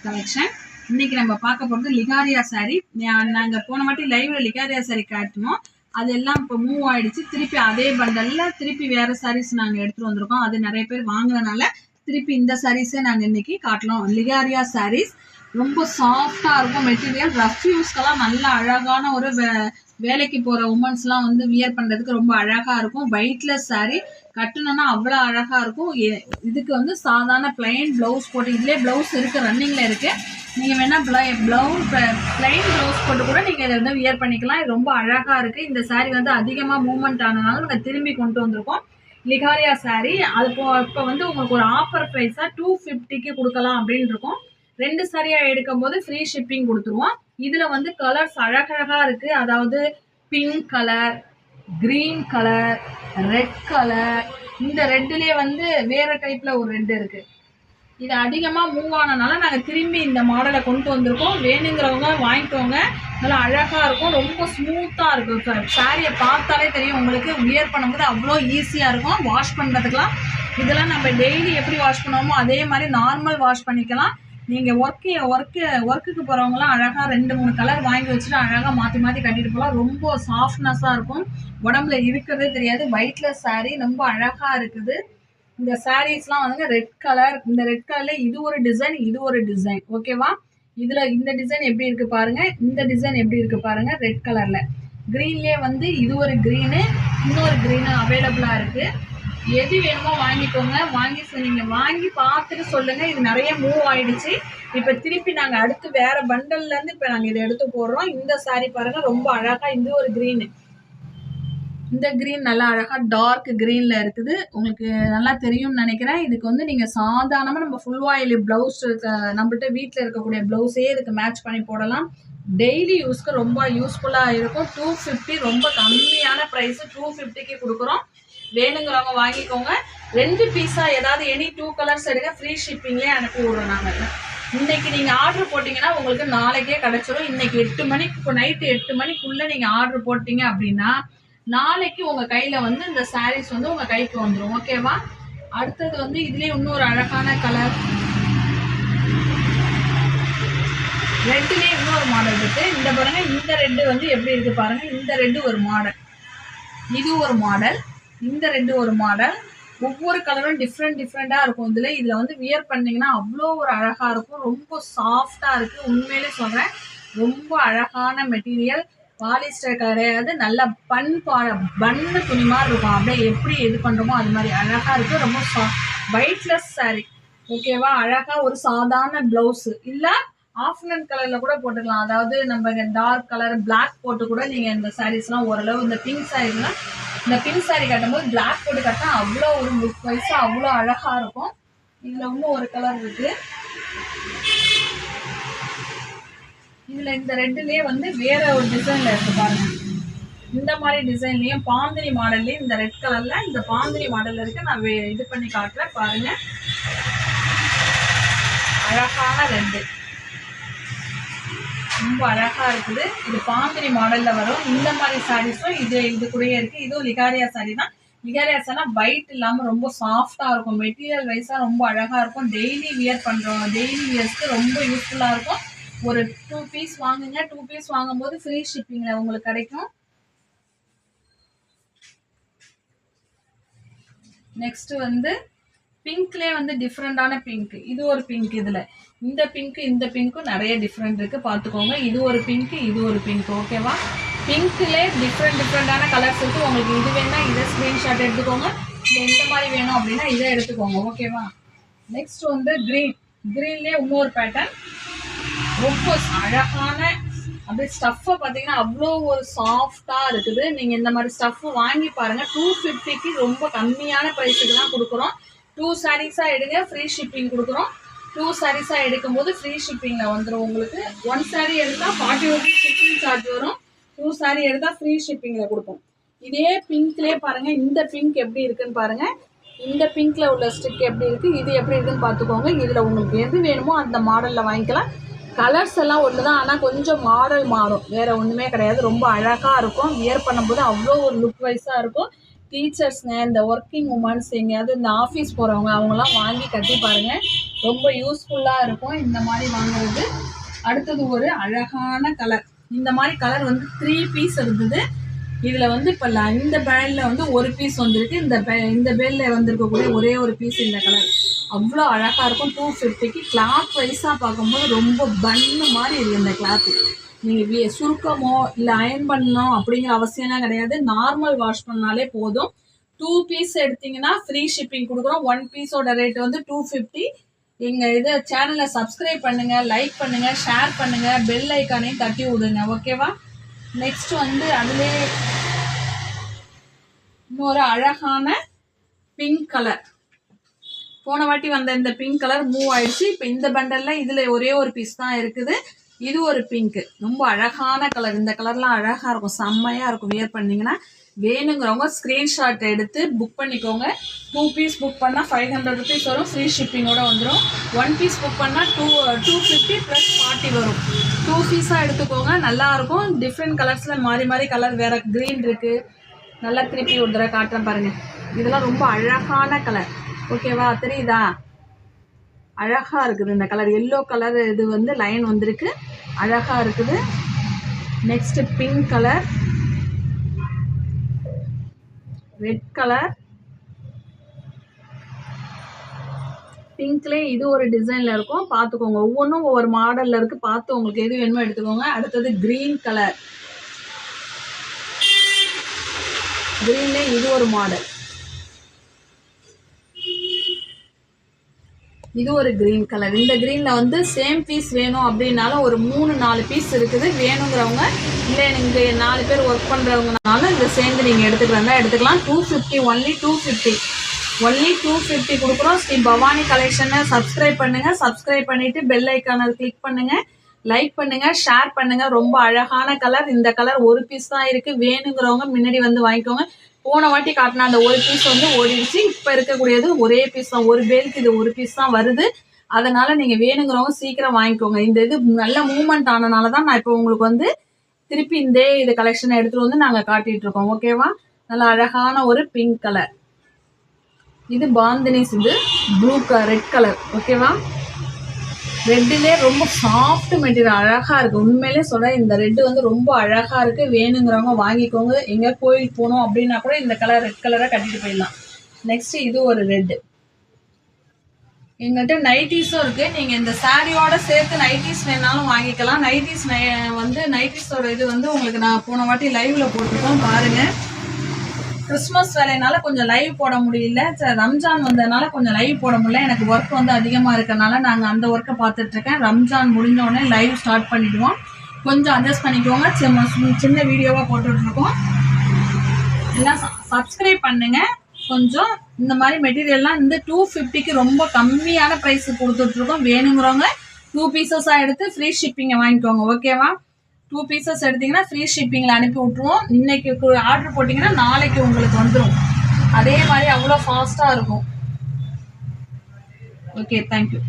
Collection. இன்னைக்கு நம்ம பார்க்க போகிறது லிகாரியா சாரீ. நாங்கள் போன வாட்டி லைவ்ல லிகாரியா சாரீ காட்டினோம். அதெல்லாம் இப்போ மூவ் ஆயிடுச்சு. திருப்பி அதே பண்டலில் திருப்பி வேற சாரீஸ் நாங்கள் எடுத்துகிட்டு வந்திருக்கோம். அது நிறைய பேர் வாங்குறதுனால திருப்பி இந்த சாரீஸே நாங்கள் இன்னைக்கு காட்டலாம். லிகாரியா சாரீஸ் ரொம்ப சாஃப்டாக இருக்கும். மெட்டீரியல் ரஃப் யூஸ்க்கெல்லாம் நல்ல அழகான ஒரு வேலைக்கு போகிற உமன்ஸ்லாம் வந்து வியர் பண்ணுறதுக்கு ரொம்ப அழகாக இருக்கும். வெயிட்லெஸ் சாரீ கட்டணும்னா அவ்வளோ அழகாக இருக்கும். இதுக்கு வந்து சாதாரண பிளைன் ப்ளவுஸ் போட்டு, இதுலேயே ப்ளவுஸ் இருக்குது, ரன்னிங்கில் இருக்குது. நீங்கள் வேணால் பிளைன் ப்ளவுஸ் போட்டு கூட நீங்கள் இதை வந்து வியர் பண்ணிக்கலாம். இது ரொம்ப அழகாக இருக்குது. இந்த சாரீ வந்து அதிகமாக மூவ்மெண்ட் ஆனதுனால நாங்கள் திரும்பி கொண்டு வந்திருக்கோம் லிகாரியா சாரீ. அது இப்போ வந்து உங்களுக்கு ஒரு ஆஃபர் ப்ரைஸாக 250க்கு கொடுக்கலாம் அப்படின்னு இருக்கும். 2 சாரியாக எடுக்கும் போது ஃப்ரீ ஷிப்பிங் கொடுத்துருவோம். இதில் வந்து கலர்ஸ் அழகழகாக இருக்குது. அதாவது pink colour, green colour, red colour. இந்த ரெட்டுலேயே வந்து வேறு டைப்பில் ஒரு ரெட் இருக்குது. இது அதிகமாக மூவ் ஆனதுனால நாங்கள் திரும்பி இந்த மாடலை கொண்டு வந்திருக்கோம். வேணுங்கிறவங்க வாங்கிக்கோங்க. நல்லா அழகாக இருக்கும். ரொம்ப ஸ்மூத்தாக இருக்கும். சாரியை பார்த்தாலே தெரியும் உங்களுக்கு. வியர் பண்ணும்போது அவ்வளோ ஈஸியாக இருக்கும். வாஷ் பண்ணுறதுக்கெலாம் இதெல்லாம் நம்ம டெய்லி எப்படி வாஷ் பண்ணுவோமோ அதே மாதிரி நார்மல் வாஷ் பண்ணிக்கலாம். நீங்கள் ஒர்க்குக்கு போகிறவங்களாம் அழகாக 2-3 கலர் வாங்கி வச்சுட்டு அழகாக மாற்றி மாற்றி கட்டிட்டு போகலாம். ரொம்ப சாஃப்ட்னஸாக இருக்கும். உடம்புல இருக்கிறதே தெரியாது. வெயிட்லெஸ் சாரீ ரொம்ப அழகாக இருக்குது. இந்த சாரீஸ்லாம் வந்து ரெட் கலர். இந்த ரெட் கலரில் இது ஒரு டிசைன், இது ஒரு டிசைன். ஓகேவா? இதில் இந்த டிசைன் எப்படி இருக்குது பாருங்கள், இந்த டிசைன் எப்படி இருக்குது பாருங்கள். ரெட் கலரில் க்ரீன்லேயே வந்து இது ஒரு க்ரீனு, இன்னொரு க்ரீனு அவைலபிளாக இருக்குது. எது வேணுமோ வாங்கிக்கோங்க. நீங்கள் வாங்கி பார்த்துட்டு சொல்லுங்கள். இது நிறைய மூவ் ஆகிடுச்சு. இப்போ திருப்பி நாங்கள் அடுத்து வேறு பண்டல்லேருந்து இப்போ நாங்கள் இதை எடுத்து போடுறோம். இந்த சாரீ பாருங்கள், ரொம்ப அழகாக. இது ஒரு க்ரீனு. இந்த க்ரீன் நல்லா அழகாக டார்க் க்ரீனில் இருக்குது. உங்களுக்கு நல்லா தெரியும்னு நினைக்கிறேன். இதுக்கு வந்து நீங்கள் சாதாரணமாக நம்ம ஃபுல் ஆயில் ப்ளவுஸ் நம்மள்கிட்ட வீட்டில் இருக்கக்கூடிய ப்ளவுஸே இதுக்கு மேட்ச் பண்ணி போடலாம். டெய்லி யூஸ்க்கு ரொம்ப யூஸ்ஃபுல்லாக இருக்கும். 250 ரொம்ப கம்மியான ப்ரைஸு. 250க்கு கொடுக்குறோம். வேணுங்கிறவங்க வாங்கிக்கோங்க. 2 பீஸாக ஏதாவது எனி 2 கலர்ஸ் எடுங்க. ஃப்ரீ ஷிப்பிங்லேயே அனுப்பி விடுறோம் நாங்கள். இன்றைக்கி நீங்கள் ஆர்டர் போட்டிங்கன்னா உங்களுக்கு நாளைக்கே கிடச்சிரும். இன்றைக்கி 8 மணிக்கு, இப்போ நைட்டு 8 மணிக்குள்ளே நீங்கள் ஆர்டர் போட்டிங்க அப்படின்னா நாளைக்கு உங்கள் கையில் வந்து இந்த சாரீஸ் வந்து உங்கள் கைக்கு வந்துடும். ஓகேவா? அடுத்தது வந்து இதுலேயே இன்னொரு அழகான கலர், ரெட்டுலேயே இன்னொரு மாடல் இருக்குது. இந்த பாருங்கள், இந்த ரெட்டு வந்து எப்படி இருக்குது பாருங்கள். இந்த ரெட்டு ஒரு மாடல், இது ஒரு மாடல், இந்த ரெட்டு ஒரு மாடல். ஒவ்வொரு கலரும் டிஃப்ரெண்ட்டாக இருக்கும். இதில் வந்து வியர் பண்ணிங்கன்னா அவ்வளோ ஒரு அழகாக இருக்கும். ரொம்ப சாஃப்டாக இருக்குது. உண்மையிலே சொல்கிறேன், ரொம்ப அழகான மெட்டீரியல். பாலிஸ்டர் கிடையாது. நல்ல பன்னு துணி மாதிரி இருக்கும். அப்படியே எப்படி இது பண்ணுறோமோ அது மாதிரி அழகாக இருக்குது. ரொம்ப வெயிட்லெஸ் சாரீ. ஓகேவா? அழகாக ஒரு சாதாரண ப்ளவுஸு இல்லை ஆஃப்னன் கலரில் கூட போட்டுக்கலாம். அதாவது நம்ம டார்க் கலர் பிளாக் போட்டு கூட நீங்கள் இந்த சாரீஸ்லாம் ஓரளவு, இந்த பிங்க் சாரீஸ்லாம், இந்த பிங்க் சாரீ கட்டும்போது பிளாக் போட்டு கட்டினா அவ்வளோ ஒரு லுக் வைஸாக அவ்வளோ அழகாக இருக்கும். இதில் இன்னும் ஒரு கலர் இருக்குது. இதில் இந்த ரெட்டுலேயே வந்து வேற ஒரு டிசைனில் இருக்குது பாருங்கள். இந்த மாதிரி டிசைன்லேயும் பாந்தினி மாடல்லையும் இந்த ரெட் கலரில் இந்த பாந்தினி மாடலில் இருக்குது. நான் இது பண்ணி காட்டுறேன் பாருங்கள். அழகான ரெட்டு, ரொம்ப அழகாக இருக்குது. இது பாந்தினி மாடலில் வரும். இந்த மாதிரி சாரீஸும் இது கூடயே இருக்குது. இதுவும் லிகாரியா சாரீ தான். லிகாரியா சாரீனா வெயிட் இல்லாமல் ரொம்ப சாஃப்டாக இருக்கும். மெட்டீரியல் வைஸாக ரொம்ப அழகாக இருக்கும். டெய்லி வியர் பண்ணுறோம். டெய்லி வியர்ஸ்க்கு ரொம்ப யூஸ்ஃபுல்லாக இருக்கும். ஒரு 2 பீஸ் வாங்குங்க. 2 பீஸ் வாங்கும்போது ஃப்ரீ ஷிப்பிங்கில் உங்களுக்கு கிடைக்கும். நெக்ஸ்ட்டு வந்து பிங்க்லேயே வந்து டிஃப்ரெண்டான பிங்க். இது ஒரு பிங்க். இதில் இந்த பிங்க்கும் நிறைய டிஃப்ரெண்ட் இருக்குது, பார்த்துக்கோங்க. இது ஒரு பிங்க், இது ஒரு பிங்க். ஓகேவா? பிங்க்லேயே டிஃப்ரெண்டான கலர்ஸ் இருக்குது. உங்களுக்கு இது வேணால் இதை ஸ்க்ரீன்ஷாட் எடுத்துக்கோங்க. இந்த மாதிரி வேணும் அப்படின்னா இதை எடுத்துக்கோங்க. ஓகேவா? நெக்ஸ்ட் வந்து க்ரீன்லேயே இன்னொரு பேட்டர்ன். ரொம்ப அழகான அப்படியே ஸ்டஃப்பை பார்த்தீங்கன்னா அவ்வளோ ஒரு சாஃப்டாக இருக்குது. நீங்கள் இந்த மாதிரி ஸ்டஃப்பு வாங்கி பாருங்கள். 250க்கு ரொம்ப கம்மியான ப்ரைஸுக்கு தான் கொடுக்குறோம். 2 சாரீஸாக எடுங்க, ஃப்ரீ ஷிப்பிங் கொடுக்குறோம். 2 சாரீஸாக எடுக்கும்போது ஃப்ரீ ஷிப்பிங்கில் வந்துடும் உங்களுக்கு. 1 சாரீ எடுத்தால் 40 rupees ஷிப்பிங் சார்ஜ் வரும். 2 சாரீ எடுத்தால் ஃப்ரீ ஷிப்பிங்கில் கொடுப்போம். இதே பிங்க்லேயே பாருங்கள். இந்த பிங்க் எப்படி இருக்குதுன்னு பாருங்கள். இந்த பிங்க்கில் உள்ள ஸ்டிக் எப்படி இருக்குது, இது எப்படி இருக்குதுன்னு பார்த்துக்கோங்க. இதில் உங்களுக்கு எது வேணுமோ அந்த மாடலில் வாங்கிக்கலாம். கலர்ஸ் எல்லாம் ஒன்று தான், ஆனால் கொஞ்சம் மாடல் மாறும். வேறு ஒன்றுமே கிடையாது. ரொம்ப அழகாக இருக்கும். வியர் பண்ணும்போது அவ்வளோ ஒரு லுக் வைஸாக இருக்கும். டீச்சர்ஸ்ங்க, இந்த ஒர்க்கிங் உமன்ஸ், எங்கேயாவது இந்த ஆஃபீஸ் போகிறவங்க அவங்களாம் வாங்கி கட்டி பாருங்கள். ரொம்ப யூஸ்ஃபுல்லாக இருக்கும் இந்த மாதிரி வாங்குறது. அடுத்தது ஒரு அழகான கலர். இந்த மாதிரி கலர் வந்து 3 பீஸ் இருந்தது. இதில் வந்து இப்போ இந்த பேலில் வந்து ஒரு பீஸ் வந்துருக்கு. இந்த பேலில் வந்திருக்கக்கூடிய ஒரே ஒரு பீஸ் இந்த கலர். அவ்வளோ அழகாக இருக்கும். 250க்கு கிளாத் வைஸாக பார்க்கும்போது ரொம்ப பன்னு மாதிரி இருக்குது இந்த கிளாத்து. நீங்கள் சுருக்கமோ இல்லை அயன் பண்ணணும் அப்படிங்கிற அவசியம்லாம் கிடையாது. நார்மல் வாஷ் பண்ணாலே போதும். 2 பீஸ் எடுத்திங்கன்னா ஃப்ரீ ஷிப்பிங் கொடுக்குறோம். 1 பீஸோட ரேட் வந்து 250. எங்கள் இது சேனலை சப்ஸ்கிரைப் பண்ணுங்கள், லைக் பண்ணுங்கள், ஷேர் பண்ணுங்கள், பெல் ஐக்கானையும் தட்டி விடுங்க. ஓகேவா? நெக்ஸ்ட் வந்து அதிலே இன்னொரு அழகான பிங்க் கலர். போன வாட்டி வந்த இந்த பிங்க் கலர் மூவ் ஆயிடுச்சு. இப்போ இந்த பண்டலில் இதில் ஒரே ஒரு பீஸ் தான் இருக்குது. இது ஒரு பிங்க்கு, ரொம்ப அழகான கலர். இந்த கலர்லாம் அழகாக இருக்கும், செம்மையாக இருக்கும். வியர் பண்ணிங்கன்னா வேணுங்கிறவங்க ஸ்க்ரீன்ஷாட் எடுத்து புக் பண்ணிக்கோங்க. 2 பீஸ் புக் பண்ணால் 500 ருபீஸ் வரும். ஃப்ரீ ஷிப்பிங்கோடு வந்துடும். 1 பீஸ் புக் பண்ணால் 250 + 40 வரும். 2 பீஸாக எடுத்துக்கோங்க, நல்லாயிருக்கும். டிஃப்ரெண்ட் கலர்ஸில் மாறி மாறி கலர் வேறு. க்ரீன் இருக்குது, நல்லா திருப்பி ஒரு தடவை காட்டுறேன் பாருங்கள். இதெல்லாம் ரொம்ப அழகான கலர். ஓகேவா? தெரியுதா? அழகாக இருக்குது இந்த கலர். எல்லோ கலர் இது வந்து லைன் வந்திருக்கு, அழகாக இருக்குது. Next pink colour, red colour, பிங்க்லேயே இது ஒரு டிசைனில் இருக்கும். பார்த்துக்கோங்க, ஒவ்வொன்றும் ஒவ்வொரு மாடலில் இருக்குது. பார்த்து உங்களுக்கு எது வேணுமோ எடுத்துக்கோங்க. அடுத்தது க்ரீன் கலர். க்ரீன்லேயே இது ஒரு மாடல். இது ஒரு க்ரீன் கலர். இந்த க்ரீனில் வந்து சேம் பீஸ் வேணும் அப்படின்னாலும் ஒரு 3-4 பீஸ் இருக்குது. வேணுங்கிறவங்க, இல்லை நீங்கள் 4 பேர் ஒர்க் பண்ணுறவங்கனாலும் இதை சேர்ந்து நீங்கள் எடுத்துக்கலாம். 250, ஒன்லி 250 கொடுக்குறோம். ஸ்ரீ பவானி கலெக்ஷனை சப்ஸ்கிரைப் பண்ணுங்கள். சப்ஸ்கிரைப் பண்ணிவிட்டு பெல் ஐக்கானை கிளிக் பண்ணுங்கள், லைக் பண்ணுங்கள், ஷேர் பண்ணுங்கள். ரொம்ப அழகான கலர். இந்த கலர் ஒரு பீஸ் தான் இருக்குது. வேணுங்கிறவங்க முன்னாடி வந்து வாங்கிக்கோங்க. போன வாட்டி காட்டின அந்த ஒரு பீஸ் வந்து ஓடிடுச்சு. இப்போ இருக்கக்கூடியது ஒரே பீஸ் தான். ஒரு பேருக்கு இது ஒரு பீஸ் தான் வருது. அதனால் நீங்கள் வேணுங்கிறவங்க சீக்கிரம் வாங்கிக்கோங்க. இந்த இது நல்ல மூவ்மெண்ட் ஆனனால தான் நான் இப்போ உங்களுக்கு வந்து திருப்பி இது கலெக்ஷனை எடுத்துகிட்டு வந்து நாங்கள் காட்டிகிட்ருக்கோம். ஓகேவா? நல்லா அழகான ஒரு பிங்க் கலர். இது பாந்தினிஸ், இது ப்ளூ ரெட் கலர். ஓகேவா? ரெட்டிலே ரொம்ப சாஃப்ட் மெட்டீரியல், அழகாக இருக்குது. உண்மையிலே சொல்கிறேன், இந்த ரெட்டு வந்து ரொம்ப அழகாக இருக்குது. வேணுங்கிறவங்க வாங்கிக்கோங்க. எங்கே கோயிலுக்கு போகணும் அப்படின்னா கூட இந்த கலர், ரெட் கலராக கட்டிட்டு போயிடலாம். நெக்ஸ்ட்டு இது ஒரு ரெட்டு. எங்கள்கிட்ட நைட்டிஸும் இருக்குது. நீங்கள் இந்த சாரியோட சேர்த்து நைட்டிஸ் வேணாலும் வாங்கிக்கலாம். நைட்டிஸ் வந்து நைட்டிஸோட இது வந்து உங்களுக்கு நான் போன வாட்டி லைவில் போட்டிருக்கோம், பாருங்கள். கிறிஸ்மஸ் வேலையினால கொஞ்சம் லைவ் போட முடியல. ரம்ஜான் வந்ததுனால கொஞ்சம் லைவ் போட முடியல. எனக்கு ஒர்க் வந்து அதிகமாக இருக்கிறனால நாங்கள் அந்த ஒர்க்கை பார்த்துட்ருக்கேன். ரம்ஜான் முடிஞ்சோடனே லைவ் ஸ்டார்ட் பண்ணிவிடுவோம். கொஞ்சம் அட்ஜஸ்ட் பண்ணிக்கோங்க. சின்ன வீடியோவாக போட்டுட்ருக்கோம். எல்லாம் சப்ஸ்கிரைப் பண்ணுங்கள். கொஞ்சம் இந்த மாதிரி மெட்டீரியல்லாம் இந்த 250க்கு ரொம்ப கம்மியான ப்ரைஸுக்கு கொடுத்துட்ருக்கோம். வேணுங்கிறவங்க 2 பீசஸாக எடுத்து ஃப்ரீ ஷிப்பிங்கை வாங்கிக்கோங்க. ஓகேவா? 2 பீசஸ் எடுத்திங்கன்னா ஃப்ரீ ஷிப்பிங்கில் அனுப்பி விட்ருவோம். இன்றைக்கி ஆர்டர் போட்டிங்கன்னா நாளைக்கு உங்களுக்கு வந்துடும். அதே மாதிரி அவ்வளோ ஃபாஸ்ட்டாக இருக்கும். Okay, thank you.